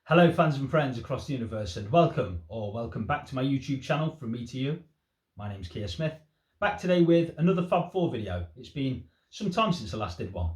Hello fans and friends across the universe, and welcome back to my YouTube channel from me to you. My name's Keir Smith, back today with another Fab Four video. It's been some time since I last did one.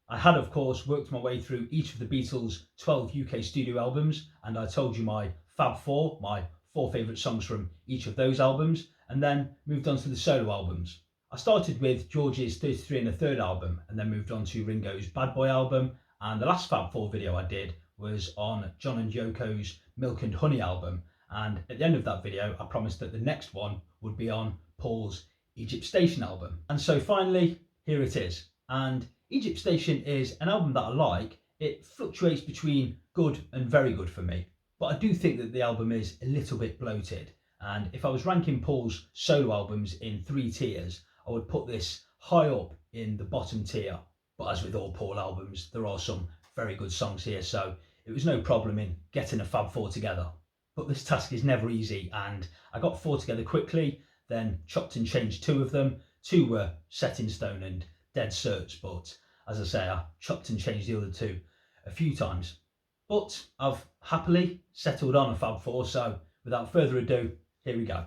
I had of course worked my way through each of the Beatles' 12 UK studio albums, and I told you my Fab Four, my 4 favourite songs from each of those albums, and then moved on to the solo albums. I started with George's 33 and a third album, and then moved on to Ringo's Bad Boy album, and the last Fab Four video I did was on John and Yoko's Milk and Honey album, and at the end of that video I promised that the next one would be on Paul's Egypt Station album. And so finally, here it is. And Egypt Station is an album that I like. It fluctuates between good and very good for me, but I do think that the album is a little bit bloated, and if I was ranking Paul's solo albums in 3 tiers, I would put this high up in the bottom tier. But as with all Paul albums, there are some very good songs here, so it was no problem in getting a Fab Four together. But this task is never easy, and I got 4 together quickly, then chopped and changed 2 of them. 2 were set in stone and dead certs, but as I say, I chopped and changed the other 2 a few times. But I've happily settled on a Fab Four, so without further ado, here we go.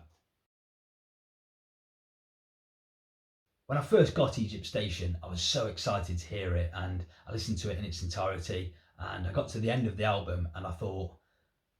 When I first got Egypt Station, I was so excited to hear it, and I listened to it in its entirety, and I got to the end of the album and I thought,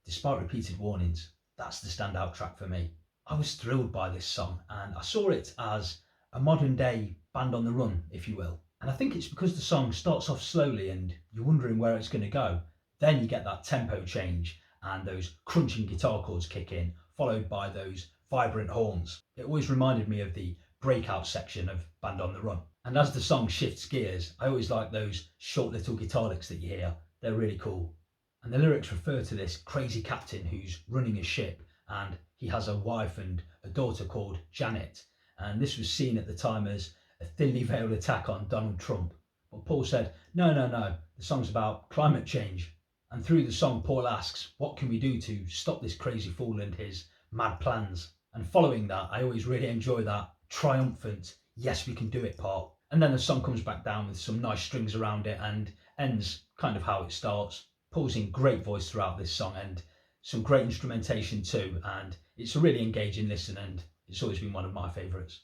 despite repeated warnings, that's the standout track for me. I was thrilled by this song, and I saw it as a modern day Band on the Run, if you will. And I think it's because the song starts off slowly and you're wondering where it's going to go. Then you get that tempo change and those crunching guitar chords kick in, followed by those vibrant horns. It always reminded me of the breakout section of Band on the Run. And as the song shifts gears, I always like those short little guitar licks that you hear. They're really cool. And the lyrics refer to this crazy captain who's running a ship, and he has a wife and a daughter called Janet. And this was seen at the time as a thinly veiled attack on Donald Trump. But Paul said, no, the song's about climate change. And through the song, Paul asks, what can we do to stop this crazy fool and his mad plans? And following that, I always really enjoy that triumphant, yes we can do it part. And then the song comes back down with some nice strings around it and ends kind of how it starts. Paul's in great voice throughout this song and some great instrumentation too, and it's a really engaging listen, and it's always been one of my favourites.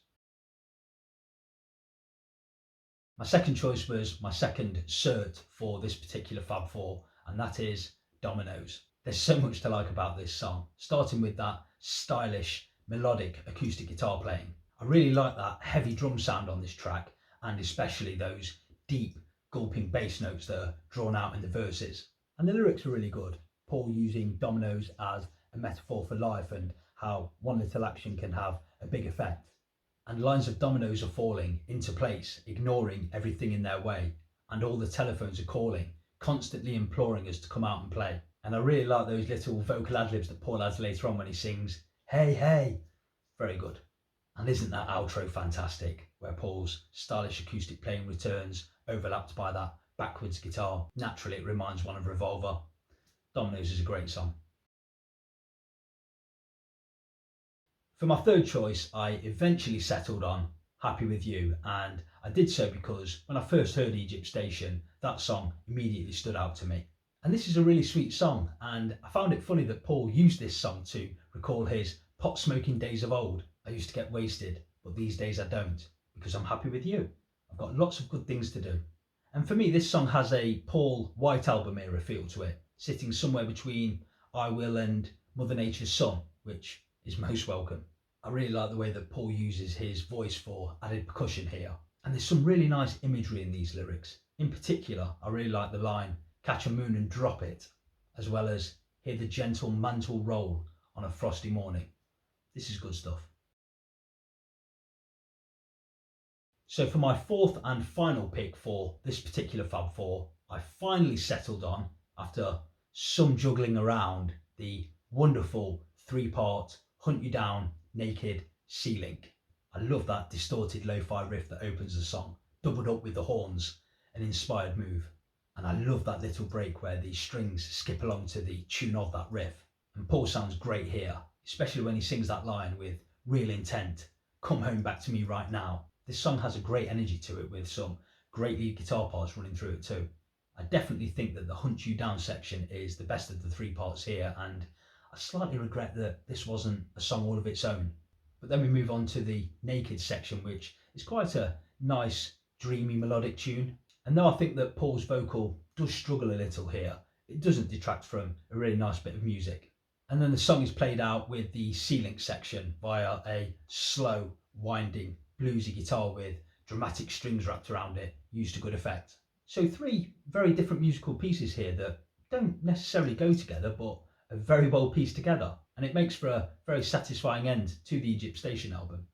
My second choice was my second cert for this particular Fab Four, and that is Dominoes. There's so much to like about this song, starting with that stylish melodic acoustic guitar playing. I really like that heavy drum sound on this track, and especially those deep gulping bass notes that are drawn out in the verses. And the lyrics are really good. Paul using dominoes as a metaphor for life and how one little action can have a big effect. And lines of dominoes are falling into place, ignoring everything in their way, and all the telephones are calling, constantly imploring us to come out and play. And I really like those little vocal ad-libs that Paul adds later on when he sings, hey, hey. Very good. And isn't that outro fantastic, where Paul's stylish acoustic playing returns, overlapped by that backwards guitar. Naturally, it reminds one of Revolver. Dominoes is a great song. For my third choice, I eventually settled on Happy With You, and I did so because when I first heard Egypt Station, that song immediately stood out to me. And this is a really sweet song, and I found it funny that Paul used this song to recall his pot smoking days of old. I used to get wasted, but these days I don't, because I'm happy with you. I've got lots of good things to do. And for me, this song has a Paul White Album era feel to it, sitting somewhere between I Will and Mother Nature's Son, which is most welcome. I really like the way that Paul uses his voice for added percussion here. And there's some really nice imagery in these lyrics. In particular, I really like the line, catch a moon and drop it, as well as hear the gentle mantle roll on a frosty morning. This is good stuff. So for my fourth and final pick for this particular Fab Four, I finally settled on, after some juggling around, the wonderful 3-part Hunt You Down Naked C-Link. I love that distorted lo-fi riff that opens the song, doubled up with the horns, an inspired move. And I love that little break where the strings skip along to the tune of that riff. And Paul sounds great here, especially when he sings that line with real intent, come home back to me right now. This song has a great energy to it with some great lead guitar parts running through it too. I definitely think that the Hunt You Down section is the best of the three parts here, and I slightly regret that this wasn't a song all of its own. But then we move on to the Naked section, which is quite a nice, dreamy, melodic tune. And though I think that Paul's vocal does struggle a little here, it doesn't detract from a really nice bit of music. And then the song is played out with the C-Link section via a slow, winding, bluesy guitar with dramatic strings wrapped around it, used to good effect. So three very different musical pieces here that don't necessarily go together, but are very well pieced together, and it makes for a very satisfying end to the Egypt Station album.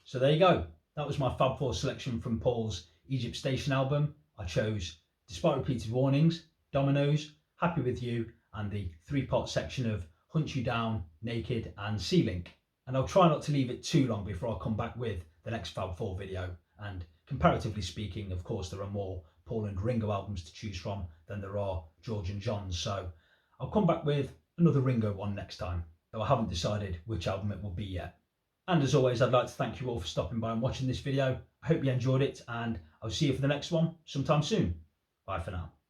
So there you go. That was my Fab Four selection from Paul's Egypt Station album. I chose Despite Repeated Warnings, Dominoes, Happy With You, and the three-part section of Hunt You Down, Naked, and C-Link. And I'll try not to leave it too long before I come back with the next Fab Four video. And comparatively speaking, of course, there are more Paul and Ringo albums to choose from than there are George and John's. So I'll come back with another Ringo one next time, though I haven't decided which album it will be yet. And as always, I'd like to thank you all for stopping by and watching this video. I hope you enjoyed it, and I'll see you for the next one sometime soon. Bye for now.